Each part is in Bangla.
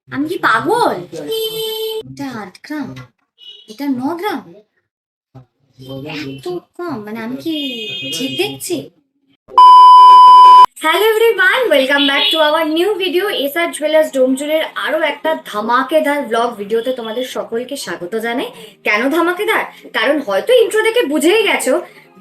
আমি কি পাগল? এটা 8 গ্রাম, এটা 9 গ্রাম, এত কম? মানে আমি কি ঠিক দেখছি? Hello everyone, welcome back to our new video. SR jewellers ডোমজুড়ের আরো একটা ধামাকেদার ব্লগ ভিডিওতে তোমাদের সকলকে স্বাগত জানাই। কেন ধামাকেদার? কারণ হয়তো ইন্ট্রো দেখে বুঝেই গেছো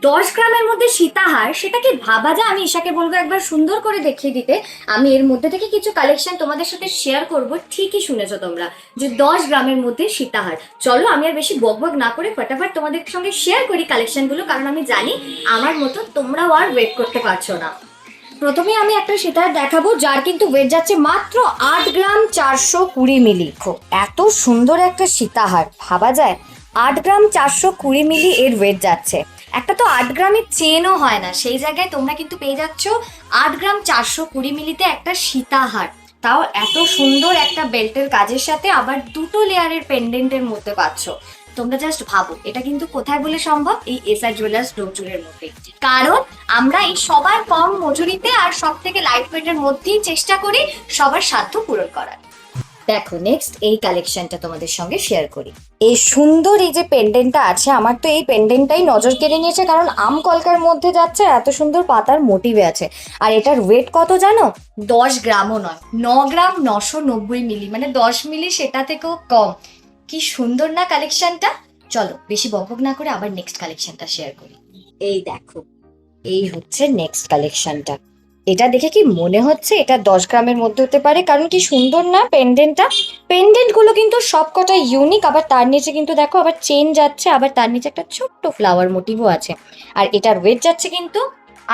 10 গ্রামের মধ্যে সীতাহার, সেটা কি ভাবা যায়? আমি ঈশাকে বলবো একবার সুন্দর করে দেখিয়ে দিতে। আমি এর মধ্যে থেকে কিছু কালেকশন তোমাদের সাথে শেয়ার করব। ঠিকই শুনেছো তোমরা, যে 10 গ্রামের মধ্যে সীতাহার। চলো আমি আর বেশি বকবক না করে ফটাফট তোমাদের সঙ্গে শেয়ার করি কালেকশনগুলো, কারণ আমি জানি আমার মতো তোমরাও আর ওয়েট করতে পারছো না। প্রথমে আমি একটা সীতাহার দেখাবো, যার কিন্তু ওয়েট যাচ্ছে মাত্র 8 গ্রাম 420 মিলি। এত সুন্দর একটা সীতাহার, ভাবা যায়? 8 গ্রাম 420 মিলি এর ওয়েট যাচ্ছে। একটা তো 8 গ্রামের চেনও হয় না, সেই জায়গায় তোমরা কিন্তু পেয়ে যাচ্ছ 8 গ্রাম 420 মিলিতে একটা সীতাহার। তাও এত সুন্দর একটা বেল্টের কাজের সাথে, আবার দুটো লেয়ারের পেন্ডেন্টের মধ্যে পাচ্ছ। তোমরা জাস্ট ভাবো, এটা কিন্তু কোথায় বলে সম্ভব? এই এসআর জুয়েলার্স ডোমজুড়ের মধ্যে। কারণ আমরা এই সবার কম মজুরিতে আর সব থেকে লাইট ওয়েটের মধ্যেই চেষ্টা করি সবার সাধ্য পূরণ করার। দেখো নেক্সট এই কালেকশনটা তোমাদের সঙ্গে শেয়ার করি। এই সুন্দর এই যে পেন্ডেন্টটা আছে, আমার তো এই পেন্ডেন্টটাই নজর কেড়ে নিয়েছে, কারণ আম কলকার মধ্যে যাচ্ছে, এত সুন্দর পাতার মোটিভে আছে। আর এটার ওয়েট কত জানো? 10 গ্রামও নয়, 9 গ্রাম 990 মিলি, মানে 10 মিলি সেটা থেকেও কম। কি সুন্দর না কালেকশনটা? চলো বেশি বকবক না করে আবার নেক্সট কালেকশনটা শেয়ার করি। এই দেখো, এই হচ্ছে নেক্সট কালেকশনটা। এটা দেখে কি মনে হচ্ছে এটা 10 গ্রামের মধ্যে হতে পারে? কারণ কি সুন্দর না পেন্ডেন্টটা। পেন্ডেন্ট গুলো কিন্তু সবকটা ইউনিক। আবার তার নিচে কিন্তু দেখো আবার চেন যাচ্ছে, আবার তার নিচে একটা ছোট্ট ফ্লাওয়ার মোটিভও আছে। আর এটার ওয়েট যাচ্ছে কিন্তু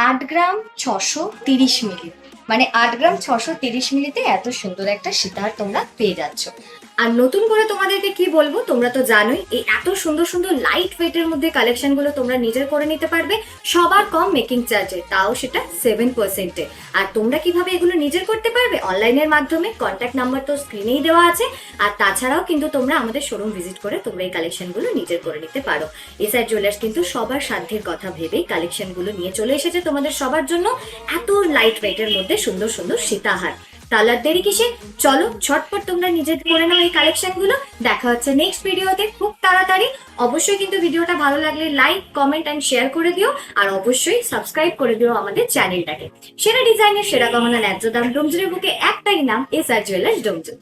8 গ্রাম 630 মিলি। মানে 8 গ্রাম 630 মিলিতে এত সুন্দর একটা সীতাহার তোমরা পেয়ে যাচ্ছ। আর নতুন করে তোমাদেরকে কি বলবো, তোমরা তো জানোই এই এত সুন্দর সুন্দর লাইট ওয়েটের মধ্যে কালেকশন গুলো তোমরা নিজের করে নিতে পারবে সবার কম মেকিং চার্জে, তাও সেটা 7%-এ। আর তোমরা কিভাবে এগুলো নিজের করতে পারবে? অনলাইনের মাধ্যমে। কন্ট্যাক্ট নাম্বার তো স্ক্রিনেই দেওয়া আছে। আর তাছাড়াও কিন্তু তোমরা আমাদের শোরুম ভিজিট করে তোমরা এই কালেকশন গুলো নিজের করে নিতে পারো। এসআর জুয়েলার্স কিন্তু সবার সাধ্যের কথা ভেবেই কালেকশন গুলো নিয়ে চলে এসেছে তোমাদের সবার জন্য, এত লাইট ওয়েটের মধ্যে সুন্দর সুন্দর সীতাহার। তাহলে আর দেরি কিসে? চলো ঝটপট তোমরা নিজের করে নাও এই কালেকশন গুলো। দেখা হচ্ছে নেক্সট ভিডিওতে খুব তাড়াতাড়ি। অবশ্যই কিন্তু ভিডিওটা ভালো লাগলে লাইক, কমেন্ট এন্ড শেয়ার করে দিও। আর অবশ্যই সাবস্ক্রাইব করে দিও আমাদের চ্যানেলটাকে। সেরা ডিজাইনের সেরা গহনা ন্যায্য দাম, ডোমজুড়ের বুকে একটাই নাম, এসআর জুয়েলার্স ডোমজুড়।